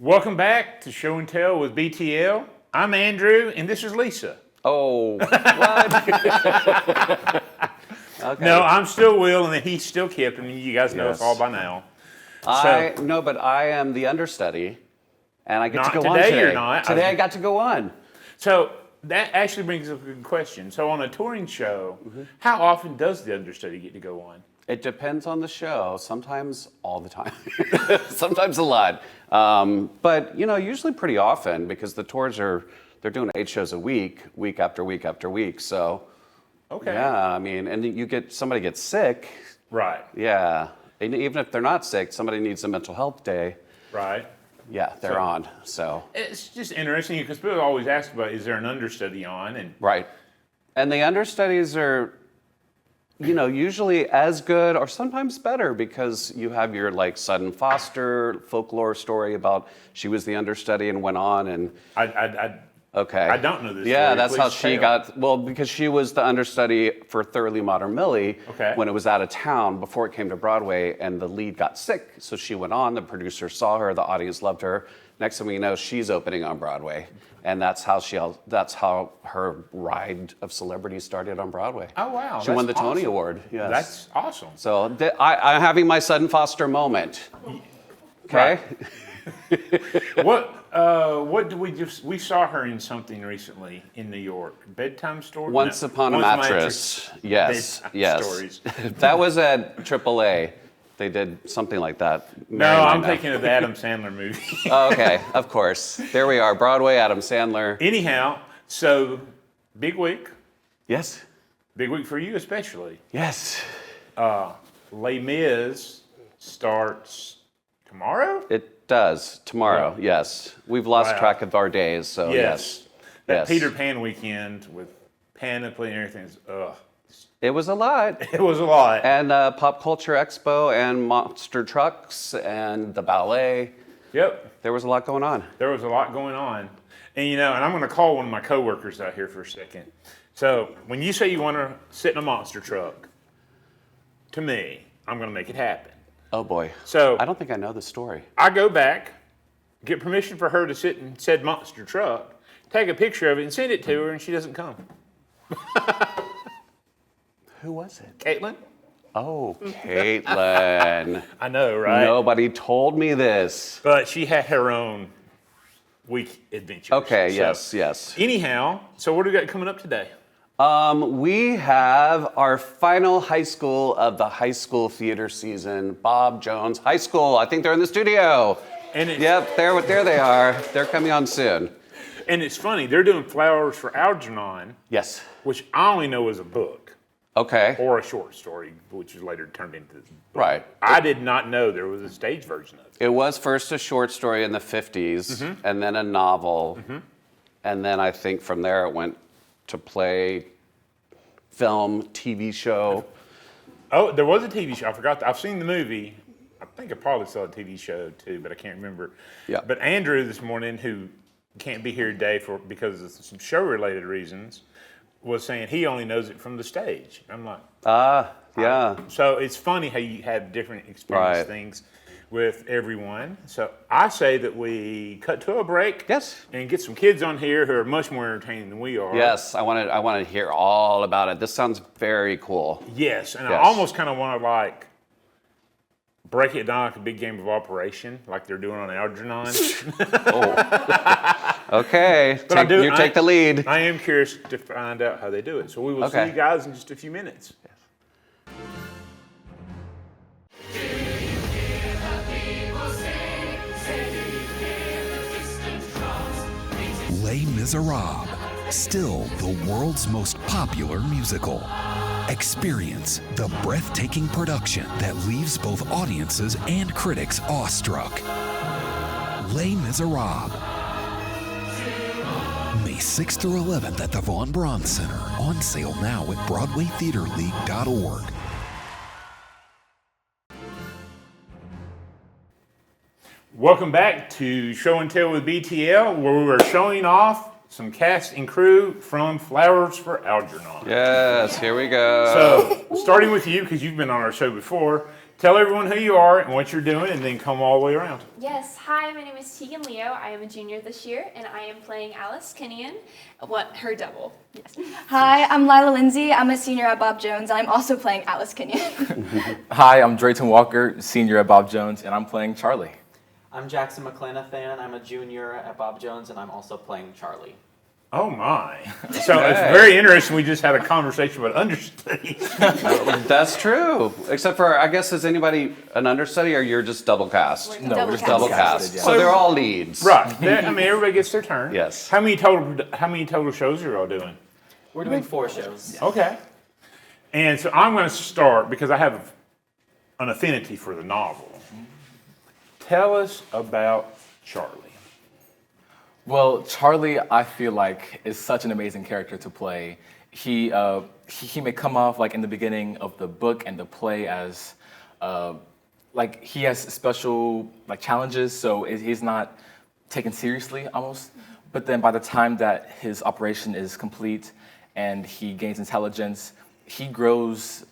Welcome back to Show and Tell with BTL. I'm Andrew, and this is Lisa. Oh, what? Okay. No, I'm still Will, and he's still Kip, and you guys know us all by now. But I am the understudy, and I get to go on today. Today you're not. Today I got to go on. So that actually brings up a good question. So on a touring show, how often does the understudy get to go on? It depends on the show. Sometimes all the time. Sometimes a lot. But, usually pretty often because the tours they're doing 8 shows a week after week after week. So, okay. Yeah, and somebody gets sick. Right. Yeah. And even if they're not sick, somebody needs a mental health day. Right. Yeah, they're on. So it's just interesting because people always ask about, is there an understudy on? And right. And the understudies are, usually as good or sometimes better because you have your Sutton Foster folklore story about she was the understudy and went on and okay. I don't know this Yeah, story. that's Please how she tell. because she was the understudy for Thoroughly Modern Millie Okay. when it was out of town before it came to Broadway, and the lead got sick, so she went on. The producer saw her, the audience loved her. Next thing we know, she's opening on Broadway, and that's how her ride of celebrity started on Broadway. Oh wow! She won the Tony awesome. Award. Yes. That's awesome. So I'm having my Sutton Foster moment. Okay. Right. What do we saw her in something recently in New York? Bedtime story? Once Upon a Mattress. Yes. Bedtime Yes. Stories. That was at AAA. They did something like that. No, I'm thinking of the Adam Sandler movie. Oh, okay, of course. There we are. Broadway, Adam Sandler. Anyhow, so big week. Yes. Big week for you especially. Yes. Les Mis starts tomorrow? It does. Tomorrow, yes. We've lost track of our days, so yes. That Peter Pan weekend with panoply and everything is, It was a lot. It was a lot. And Pop Culture Expo and Monster Trucks and the ballet. Yep. There was a lot going on. There was a lot going on. And and I'm going to call one of my coworkers out here for a second. So when you say you want to sit in a monster truck, to me, I'm going to make it happen. Oh boy. So I don't think I know the story. I go back, get permission for her to sit in said monster truck, take a picture of it and send it to her, and she doesn't come. Who was it? Caitlin? Oh, Caitlin. I know, right? Nobody told me this. But she had her own week adventure. Okay, yes. Anyhow, so what do we got coming up today? We have our final high school of the high school theater season, Bob Jones High School. I think they're in the studio. And Yep, there they are. They're coming on soon. And it's funny, they're doing Flowers for Algernon, Yes. which I only know is a book Okay. or a short story, which is later turned into this book. Right. I did not know there was a stage version of it. It was first a short story in the 50s, and then a novel, and then I think from there it went to play, film, TV show. Oh, there was a TV show. I forgot. I've seen the movie. I think I probably saw a TV show too, but I can't remember. Yeah. But Andrew this morning, who can't be here today because of some show-related reasons, was saying he only knows it from the stage. I'm like, Yeah. so it's funny how you have different experience things with everyone. So I say that we cut to a break. Yes. And get some kids on here who are much more entertaining than we are. Yes, I want to hear all about it. This sounds very cool. Yes, and Yes. I almost kind of want to break it down like a big game of operation, like they're doing on Algernon. Okay, But take the lead. I am curious to find out how they do it. So we will see you guys in just a few minutes. Les Miserables, still the world's most popular musical. Experience the breathtaking production that leaves both audiences and critics awestruck. Les Miserables. May 6th through 11th at the Von Braun Center. On sale now at BroadwayTheaterLeague.org. Welcome back to Show and Tell with BTL, where we're showing off some cast and crew from Flowers for Algernon. Yes, here we go. So, starting with you, because you've been on our show before, Tell everyone who you are and what you're doing, and then come all the way around. Yes, hi, my name is Tegan Leo. I am a junior this year, and I am playing Alice Kinnian, her double. Yes. Hi, I'm Lila Lindsay. I'm a senior at Bob Jones, and I'm also playing Alice Kinnian. Hi, I'm Drayton Walker, senior at Bob Jones, and I'm playing Charlie. I'm Jackson McClenathan. I'm a junior at Bob Jones, and I'm also playing Charlie. Oh my. So it's very interesting. We just had a conversation about understudies. That's true. Except for, I guess, is anybody an understudy or you're just double cast? No, we're just Double casted, cast. yeah. So they're all leads. Right. I mean, everybody gets their turn. Yes. How many total shows are you all doing? We're doing 4 shows. Okay. And so I'm going to start because I have an affinity for the novel. Tell us about Charlie. Well, Charlie, I feel like, is such an amazing character to play. He may come off like in the beginning of the book and the play as like he has special like challenges, so he's not taken seriously almost. But then by the time that his operation is complete and he gains intelligence, he grows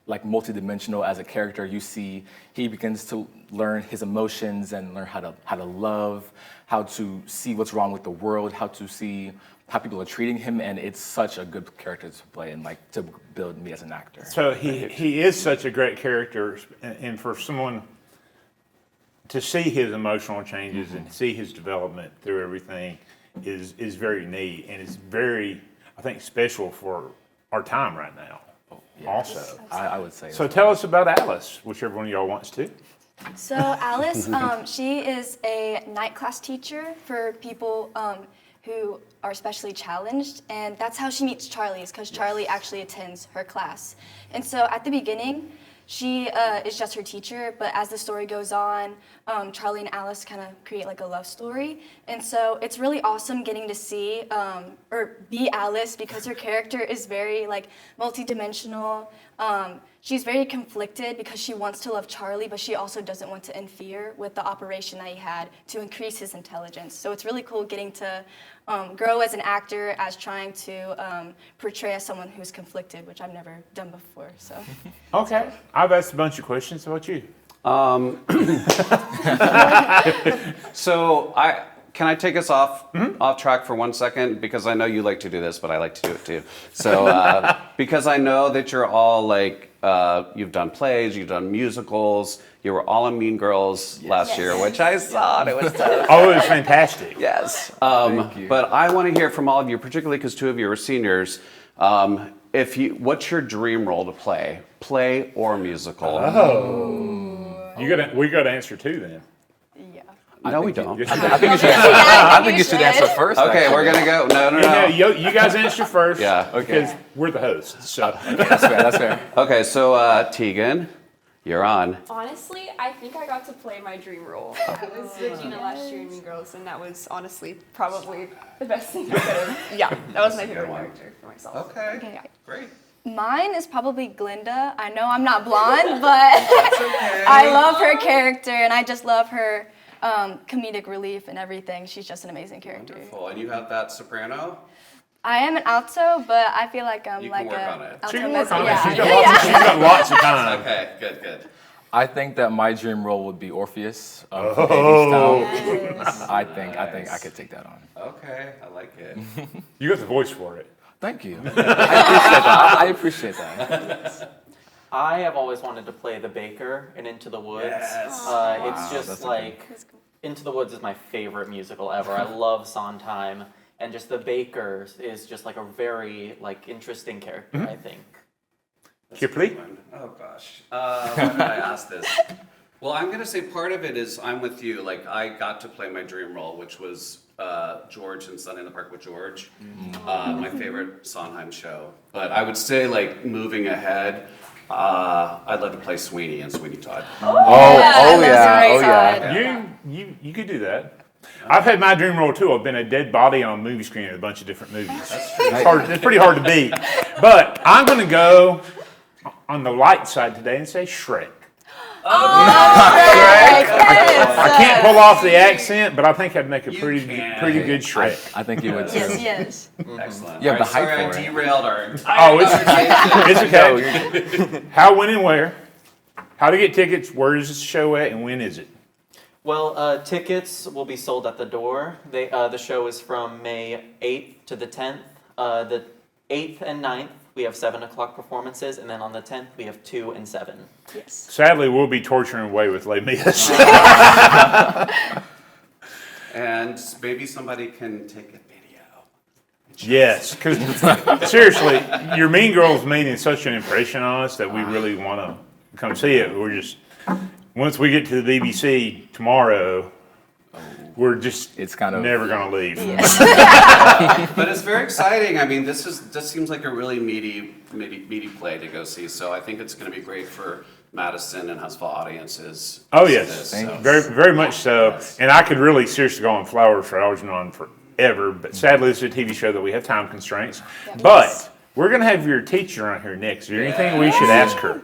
like multidimensional as a character. You see, he begins to learn his emotions and learn how to love, how to see what's wrong with the world, how to see how people are treating him, and it's such a good character to play and like to build me as an actor. So he is such a great character, and for someone to see his emotional changes and see his development through everything is very neat, and it's very, I think, special for our time right now. Also, I would say. So tell us about Alice, whichever one of y'all wants to. So Alice, she is a night class teacher for people who are specially challenged, and that's how she meets Charlie, is because Charlie actually attends her class. And so at the beginning, she is just her teacher, but as the story goes on, Charlie and Alice kind of create like a love story. And so it's really awesome getting to see or be Alice, because her character is very like multidimensional. She's very conflicted because she wants to love Charlie, but she also doesn't want to interfere with the operation that he had to increase his intelligence. So it's really cool getting to grow as an actor, as trying to portray as someone who's conflicted, which I've never done before. So. Okay, I've asked a bunch of questions. How about you? So can I take us off track for 1 second? Because I know you like to do this, but I like to do it too. So because I know that you're all like, you've done plays, you've done musicals, you were all in Mean Girls last year, which I saw, and it was so Oh, it was fantastic. yes. Thank you. But I want to hear from all of you, particularly because 2 of you are seniors. What's your dream role to play or musical? We got to answer 2 then. Yeah. No, we don't. I think you should. I think you should answer first. Okay, actually. we're gonna go. No. Yeah, you guys answer first. Yeah. Because we're the hosts. So That's fair. That's fair. Okay, so Tegan, you're on. Honestly, I think I got to play my dream role. I was Regina last year in Mean Girls, and that was honestly probably the best thing I could have. Yeah, that was my favorite character for myself. Okay, great. Mine is probably Glinda. I know I'm not blonde, but I love her character, and I just love her comedic relief and everything. She's just an amazing character. Wonderful. And you have that soprano? I am an alto, but I feel like I'm You like can work a on it. alto she can work mezzo. on it. Yeah. She's got lots of time. Okay, good. I think that my dream role would be Orpheus. From Hades Town. Yes. I think I could take that on. Okay, I like it. You got the voice for it. Thank you. I appreciate that. I have always wanted to play the baker in Into the Woods. Yes. It's just that's like, Into the Woods is my favorite musical ever. I love Sondheim, and just the baker is just like a very like interesting character, I think. Kipley? Oh gosh. Why did I ask this? Well, I'm gonna say part of it is I'm with you. Like I got to play my dream role, which was George in Sunday in the Park with George, my favorite Sondheim show. But I would say like moving ahead, I'd love to play Sweeney and Sweeney Todd. You could do that. I've had my dream role too. I've been a dead body on a movie screen in a bunch of different movies. It's pretty hard to beat. But I'm going to go on the light side today and say Shrek. I can't pull off the accent, but I think I'd make a pretty good Shrek. I think you would too. Yes. Excellent. You have the Sorry, hype I for it. derailed our entire Oh, it's conversation. okay. How, when, and where? How to get tickets? Where is this show at, and when is it? Well, tickets will be sold at the door. The show is from May 8th to the 10th. The 8th and 9th, we have 7 o'clock performances, and then on the 10th, we have 2 and 7. Yes. Sadly, we'll be torturing away with Les Mis. And maybe somebody can take a video. Yes, because seriously, your Mean Girls made such an impression on us that we really want to come see it. We're just, once we get to the BBC tomorrow, we're just It's kind of- never going to leave. But it's very exciting. I mean, this seems like a really meaty play to go see. So I think it's going to be great for Madison and Huntsville audiences. Oh, to see yes, this, Thank so. you. very, very much so. And I could really seriously go on Flowers for Algernon forever, but sadly, this is a TV show that we have time constraints. But we're going to have your teacher on here next. Is there anything we should ask her?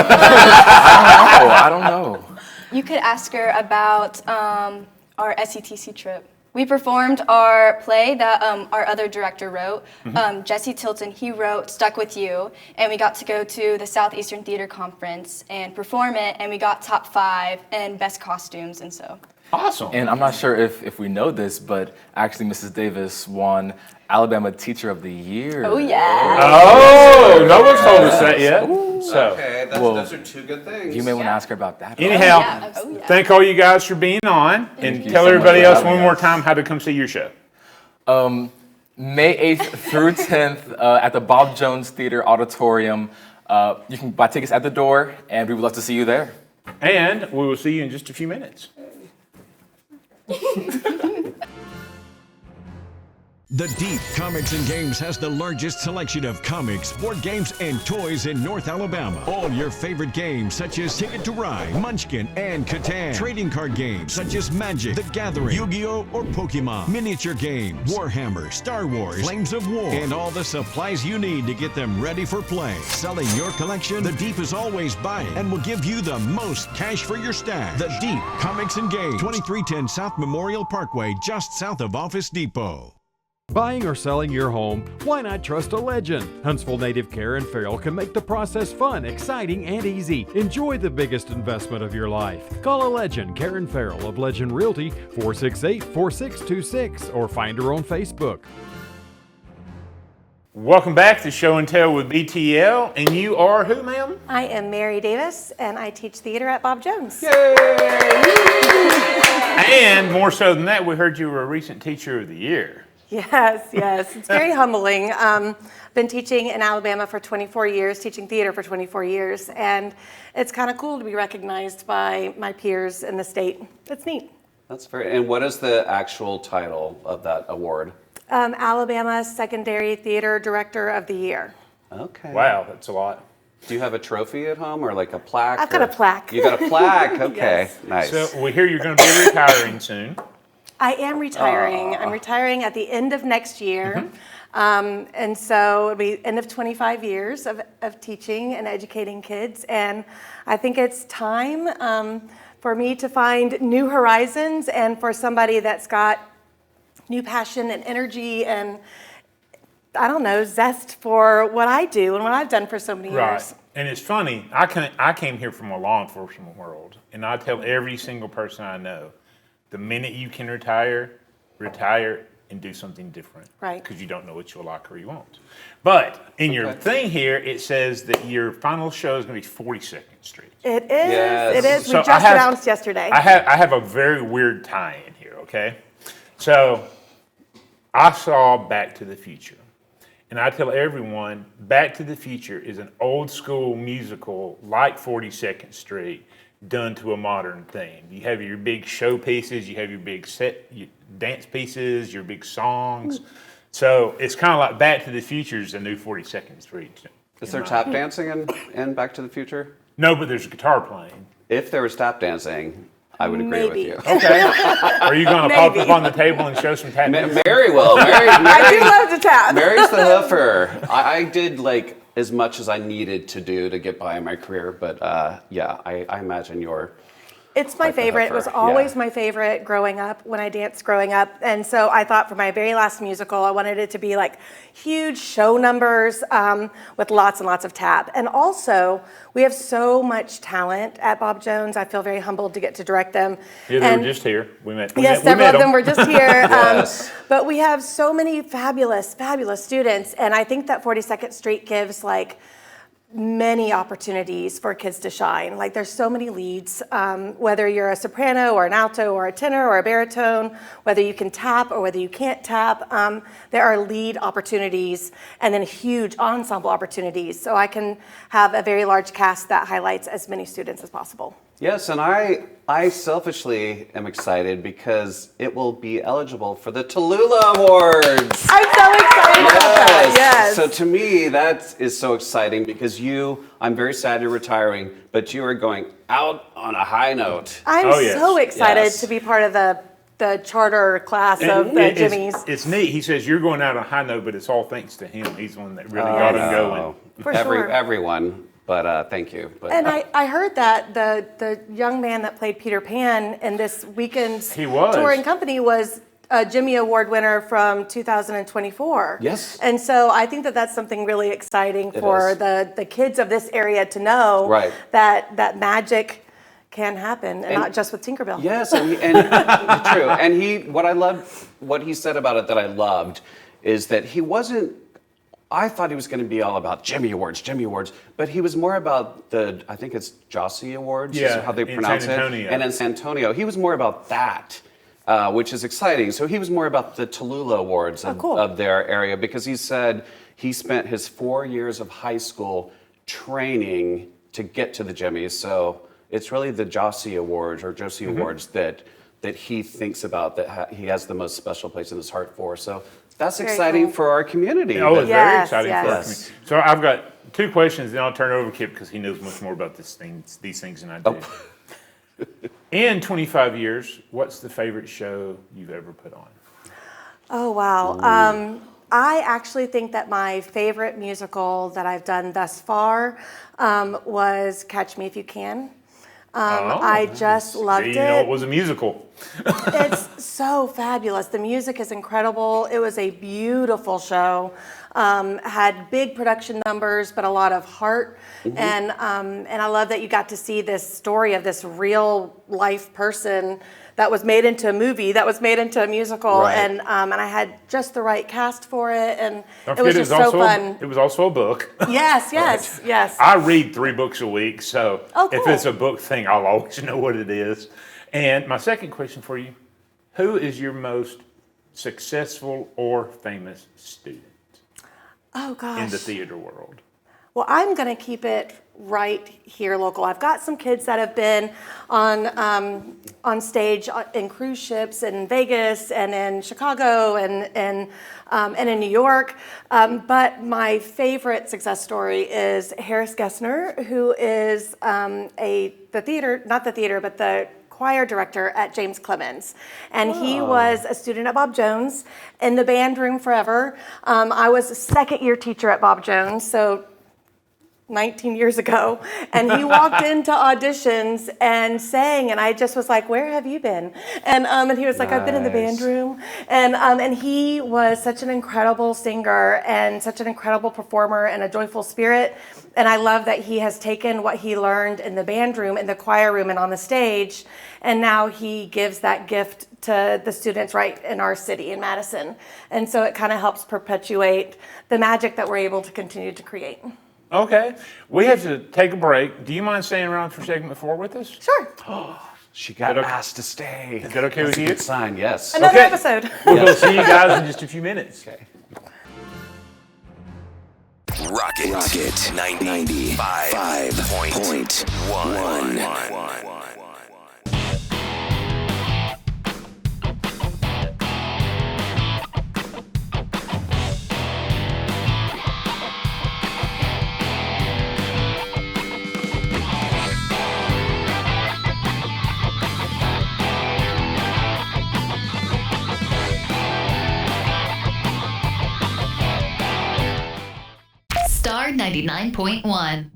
I don't know. You could ask her about our SETC trip. We performed our play that our other director wrote. Jesse Tilton, he wrote Stuck With You, and we got to go to the Southeastern Theater Conference and perform it, and we got top 5 and best costumes, and so. Awesome. And I'm not sure if we know this, but actually Mrs. Davis won Alabama Teacher of the Year. Oh, yeah. Oh, no one's told us that yet. So, Okay, Well, those are 2 good things. You may want to ask her about that. anyhow, Yeah. Oh, yeah. thank all you guys for being on, and you tell so much everybody for else having one more us. time how to come see your show. May 8th through 10th at the Bob Jones Theater Auditorium. You can buy tickets at the door, and we would love to see you there. And we will see you in just a few minutes. The Deep Comics and Games has the largest selection of comics, board games, and toys in North Alabama. All your favorite games such as Ticket to Ride, Munchkin, and Catan. Trading card games such as Magic, The Gathering, Yu-Gi-Oh! Or Pokemon. Miniature games, Warhammer, Star Wars, Flames of War, and all the supplies you need to get them ready for play. Selling your collection, The Deep is always buying and will give you the most cash for your stash. The Deep Comics and Games, 2310 South Memorial Parkway, just south of Office Depot. Buying or selling your home, why not trust a legend? Huntsville native Karen Farrell can make the process fun, exciting, and easy. Enjoy the biggest investment of your life. Call a legend, Karen Farrell of Legend Realty, 468-4626, or find her on Facebook. Welcome back to Show and Tell with BTL, and you are who, ma'am? I am Mary Davis, and I teach theater at Bob Jones. And more so than that, we heard you were a recent Teacher of the Year. Yes, yes. It's very humbling. Been teaching in Alabama for 24 years, teaching theater for 24 years, and it's kind of cool to be recognized by my peers in the state. It's neat. That's very. And what is the actual title of that award? Alabama Secondary Theater Director of the Year. Okay. Wow, that's a lot. Do you have a trophy at home or like a plaque? I've got or- a plaque. You got a plaque? Okay, Yes. nice. So we hear you're going to be retiring soon. I am retiring. I'm retiring at the end of next year. And so it'll be end of 25 years of teaching and educating kids. And I think it's time for me to find new horizons and for somebody that's got new passion and energy and, I don't know, zest for what I do and what I've done for so many Right. years. And it's funny, I came here from a law enforcement world, and I tell every single person I know, the minute you can retire and do something different. Right. Because you don't know what you'll like or you won't. But in your thing here, it says that your final show is going to be 42nd Street. It is. Yes. It is. So We just announced yesterday. I have a very weird tie-in here, okay? So I saw Back to the Future. And I tell everyone, Back to the Future is an old school musical like 42nd Street done to a modern theme. You have your big show pieces, you have your big dance pieces, your big songs. So it's kind of like Back to the Future is a new 42nd Street. Is there tap dancing in Back to the Future? No, but there's guitar playing. If there was tap dancing, I would agree with Maybe. you. Okay. Are you going to pop up on the table and show some tap dancing? Mary will. I do love to tap. Mary's the hoofer. I did like as much as I needed to do to get by in my career, but yeah, I imagine you're It's my Quite the favorite. It was heifer, always yeah. my favorite growing up when I danced growing up. And so I thought for my very last musical, I wanted it to be like huge show numbers with lots and lots of tap. And also, we have so much talent at Bob Jones. I feel very humbled to get to direct them. Yeah, they And- were just here. We met. Yes, we several met of them them. were just here. Yes. But we have so many fabulous, fabulous students. And I think that 42nd Street gives like many opportunities for kids to shine. Like there's so many leads, whether you're a soprano or an alto or a tenor or a baritone, whether you can tap or whether you can't tap, there are lead opportunities and then huge ensemble opportunities. So I can have a very large cast that highlights as many students as possible. Yes, and I selfishly am excited because it will be eligible for the Tallulah Awards. I'm so excited about that, yes. So to me, that is so exciting because I'm very sad you're retiring, but you are going out on a high note. I'm Oh, yes. so excited Yes. to be part of the charter class And of the Jimmies. It's neat. He says you're going out on a high note, but it's all thanks to him. He's the one that really got him going. For sure. Everyone, but thank you. But, And I heard that the young man that played Peter Pan in this weekend's He was. touring company was a Jimmy Award winner from 2024. Yes. And so I think that that's something really exciting for is. the kids of this area to know Right. that magic can happen and not just with Tinkerbell. Yes, and true. And what he said about it that I loved is that he wasn't. I thought he was going to be all about Jimmy Awards, but he was more about I think it's Jossie Awards, is Yeah, how they in pronounce San Antonio. it. And in San Antonio, he was more about that, which is exciting. So he was more about the Tallulah Awards of their area because he said he spent his 4 years of high school training to get to the Jimmys. So it's really the Jossie Awards or Josie Awards that he thinks about, that he has the most special place in his heart for. So that's Very exciting cool. for our community. Oh, it's very Yes, exciting for yes. us. So I've got 2 questions, then I'll turn it over to Kip because he knows much more about these things than I do. In 25 years, what's the favorite show you've ever put on? Oh, wow. I actually think that my favorite musical that I've done thus far was Catch Me If You Can. I just loved See, it. you know it was a musical. It's so fabulous. The music is incredible. It was a beautiful show. Had big production numbers, but a lot of heart. And I love that you got to see this story of this real life person that was made into a movie, that was made into a musical, Right. and I had just the right cast for it, and Don't it was forget, just so fun. It was also a book. Yes, yes, yes. I read 3 books a week, so Oh, if cool. it's a book thing, I'll always know what it is. And my second question for you, who is your most successful or famous student Oh gosh. in the theater world? Well, I'm going to keep it right here local. I've got some kids that have been on stage in cruise ships in Vegas and in Chicago and in New York. But my favorite success story is Harris Gessner, who is the choir director at James Clemens. And he was a student at Bob Jones in the band room forever. I was a second year teacher at Bob Jones, so 19 years ago, and he walked into auditions and sang, and I just was like, "Where have you been?" And he was like, "I've been in the band Nice. room," and he was such an incredible singer and such an incredible performer and a joyful spirit, and I love that he has taken what he learned in the band room, in the choir room, and on the stage, and now he gives that gift to the students right in our city in Madison, and so it kind of helps perpetuate the magic that we're able to continue to create. Okay, we have to take a break. Do you mind staying around for segment 4 with us? Sure. She got Is that okay? asked to stay. Is that okay That's with a you? good sign, yes. Another Okay. episode. We'll see you guys in just a few minutes. Okay. Rocket 95.1. Star 99.1.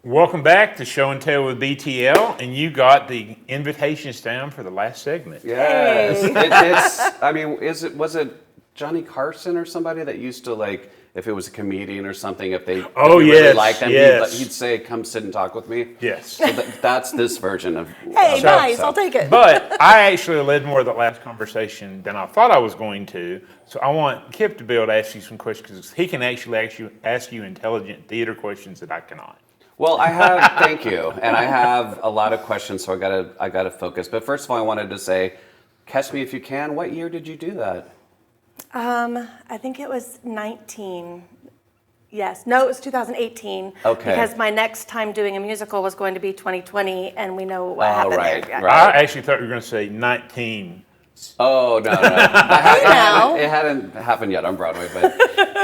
Welcome back to Show and Tell with BTL, and you got the invitations down for the last segment. Yes. It's. I mean, was it Johnny Carson or somebody that used to like, if it was a comedian or something, if they really liked them, he'd say, "Come sit and talk with me." Yes. So that's this version of. Hey, nice. I'll take it. But I actually led more of the last conversation than I thought I was going to. So I want Kip to be able to ask you some questions because he can actually ask you intelligent theater questions that I cannot. Well, I have. Thank you, and I have a lot of questions, so I gotta focus. But first of all, I wanted to say, catch me if you can. What year did you do that? I think it was 19. Yes. No, it was 2018. Okay. Because my next time doing a musical was going to be 2020, and we know what happened right, there. Yeah. right. I actually thought you were going to say 19. Oh no! It hadn't happened yet on Broadway,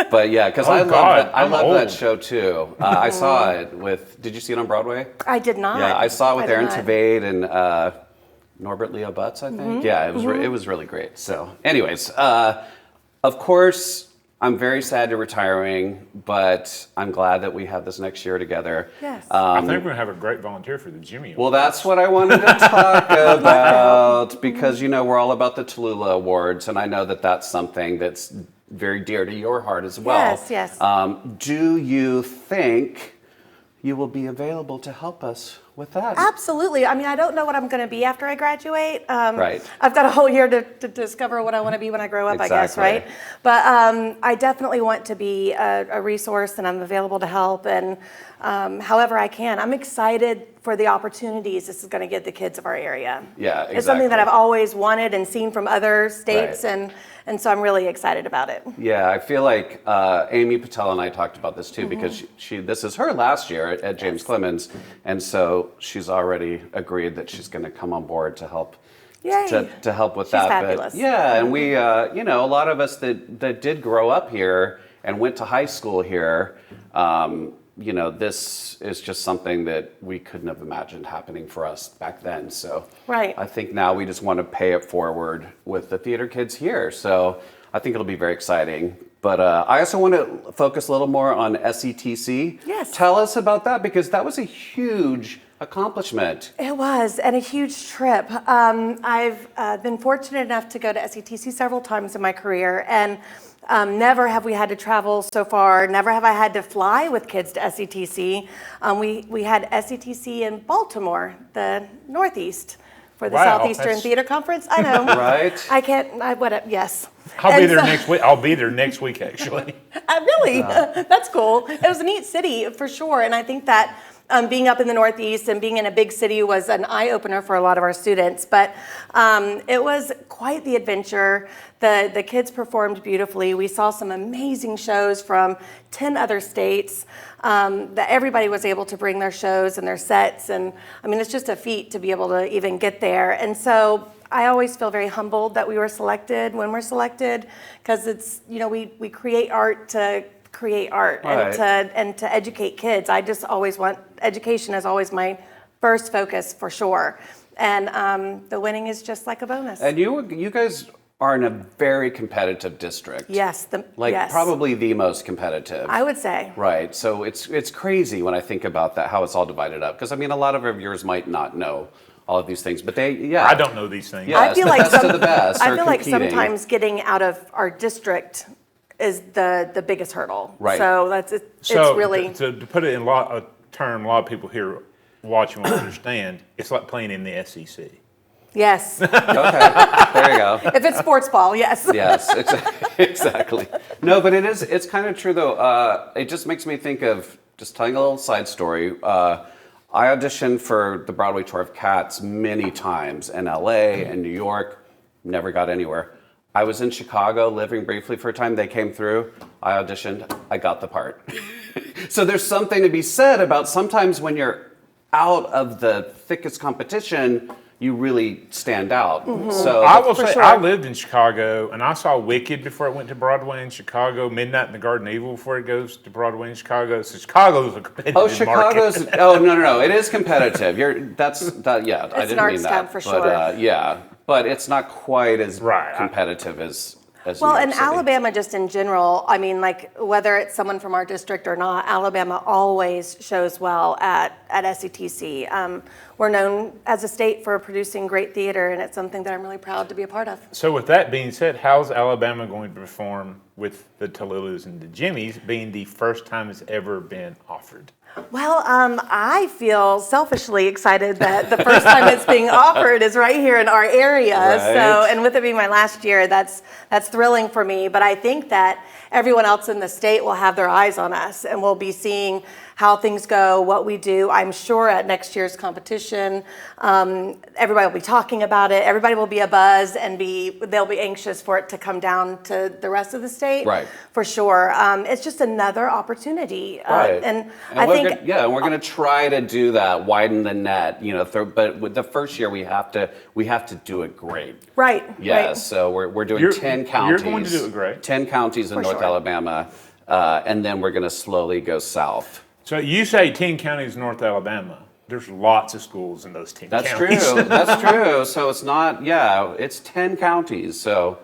but yeah, because I love that show too. I saw it with. Did you see it on Broadway? I did not. Yeah, I saw it with Aaron not. Tveit and Norbert Leo Butz, I think. Yeah, it was really great. So, anyways, of course, I'm very sad you're retiring, but I'm glad that we have this next year together. Yes. I think we're going to have a great volunteer for the Jimmy Well, Awards. that's what I wanted to talk about because, we're all about the Tallulah Awards, and I know that that's something that's very dear to your heart as well. Yes. Do you think you will be available to help us with that? Absolutely. I mean, I don't know what I'm going to be after I graduate. Right. I've got a whole year to discover what I want to be when I grow up, I guess, right? But I definitely want to be a resource, and I'm available to help, and however I can. I'm excited for the opportunities this is going to give the kids of our area. Yeah, exactly. It's something that I've always wanted and seen from other states, Right. and so I'm really excited about it. Yeah, I feel like Amy Patel and I talked about this too because this is her last year at James Clemens, and so she's already agreed that she's going to come on board to help. Yay. To help with She's that. fabulous. But yeah, and we, a lot of us that did grow up here and went to high school here, this is just something that we couldn't have imagined happening for us back then. So Right. I think now we just want to pay it forward with the theater kids here. So I think it'll be very exciting. But I also want to focus a little more on SETC. Yes. Tell us about that because that was a huge accomplishment. It was, and a huge trip. I've been fortunate enough to go to SETC several times in my career, and never have we had to travel so far. Never have I had to fly with kids to SETC. We had SETC in Baltimore, the Northeast, for the Wow, Southeastern that's- Theater Conference. I know. Right. I can't. Yes. I'll be And there so- next week. I'll be there next week, actually. Really? That's cool. It was a neat city for sure, and I think that being up in the Northeast and being in a big city was an eye-opener for a lot of our students. But it was quite the adventure. The kids performed beautifully. We saw some amazing shows from 10 other states. That everybody was able to bring their shows and their sets, and I mean, it's just a feat to be able to even get there. And so I always feel very humbled that we were selected when we're selected, because it's, we create art to create art Right. and to educate kids. I just always want, education is always my first focus for sure. And the winning is just like a bonus. And you guys are in a very competitive district. Yes. Yes. Probably the most competitive. I would say. Right. So it's crazy when I think about that, how it's all divided up. Because I mean, a lot of our viewers might not know all of these things, but I don't know these things. Yes, I feel the like best of the best I are feel like competing. sometimes getting out of our district is the biggest hurdle. Right. So it's So really to put it in a term a lot of people here watching will understand, it's like playing in the SEC. yes. Okay, there you go. If it's sports ball, yes. Yes, exactly. No, but it's kind of true though. It just makes me think of, just telling a little side story. I auditioned for the Broadway tour of Cats many times in LA and New York, never got anywhere. I was in Chicago living briefly for a time. They came through. I auditioned. I got the part. So there's something to be said about sometimes when you're out of the thickest competition, you really stand out. So I will say, sure. I lived in Chicago, and I saw Wicked before it went to Broadway in Chicago, Midnight in the Garden of Evil before it goes to Broadway in Chicago. So Chicago's a competitive market. Chicago's. Oh no, it is competitive. Yeah, I It's didn't an mean arts that. town for but, sure. yeah, but it's not quite as Right. competitive as as Well, New York in City. Alabama, just in general, I mean, like whether it's someone from our district or not, Alabama always shows well at SETC. We're known as a state for producing great theater, and it's something that I'm really proud to be a part of. So with that being said, how's Alabama going to perform with the Tallulahs and the Jimmies being the first time it's ever been offered? Well, I feel selfishly excited that the first time it's being offered is right here in our area. Right. So, and with it being my last year, that's thrilling for me. But I think that everyone else in the state will have their eyes on us, and we'll be seeing how things go, what we do. I'm sure at next year's competition, everybody will be talking about it. Everybody will be abuzz and they'll be anxious for it to come down to the rest of the state. Right. For sure. It's just another opportunity. Right. And And I we're think gonna, we're going to try to do that, widen the net, but with the first year we have to do it great. Right. Yeah, Right. so we're doing You're- 10 you're counties. going to do it great. 10 counties in For North sure. Alabama, and then we're going to slowly go south. So you say 10 counties in North Alabama. There's lots of schools in those 10 That's counties. true. That's true. So it's not, it's 10 counties. So,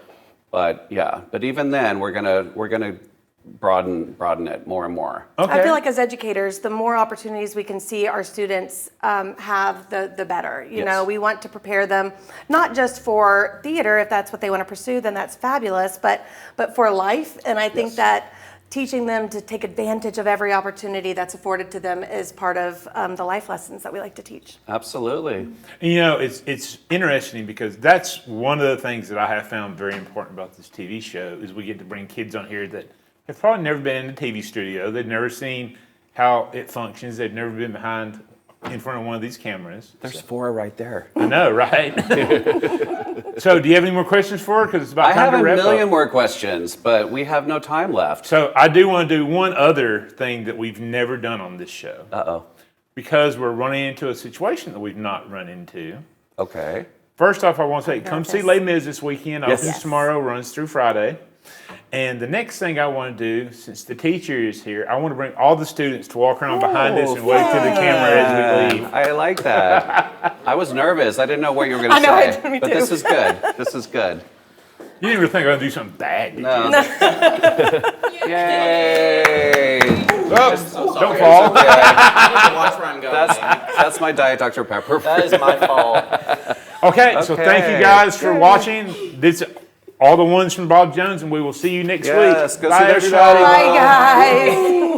but even then we're gonna broaden it more and more. Okay. I feel like as educators, the more opportunities we can see our students have, the better. You Yes. know, we want to prepare them not just for theater, if that's what they want to pursue, then that's fabulous, but for life. And I think that teaching them to take advantage of every opportunity that's afforded to them is part of the life lessons that we like to teach. Absolutely. It's interesting because that's one of the things that I have found very important about this TV show is we get to bring kids on here that have probably never been in a TV studio. They've never seen how it functions. They've never been in front of one of these cameras. There's 4 right there. I know, right? So do you have any more questions for her? Because it's about I time have to a wrap million up. more questions, but we have no time left. So I do want to do one other thing that we've never done on this show. Uh-oh. Because we're running into a situation that we've not run into. Okay. First off, I want to say, come see Les Mis this weekend. Yes. Opens tomorrow, runs through Friday. And the next thing I want to do, since the teacher is here, I want to bring all the students to walk around behind us and wave to the camera as we leave. I like that. I was nervous. I didn't know what you were going to I know, say. me But too. this is good. This is good. You didn't even think I was going to do something bad, did No. you? Yay! Oops, don't fall. Watch where I'm going. That's my Diet Dr. Pepper. That is my fault. Okay, so thank you Okay. guys for watching. This all the ones from Bob Jones, and we will see you next Yes, week. go Bye, see their everybody. show. Bye, guys.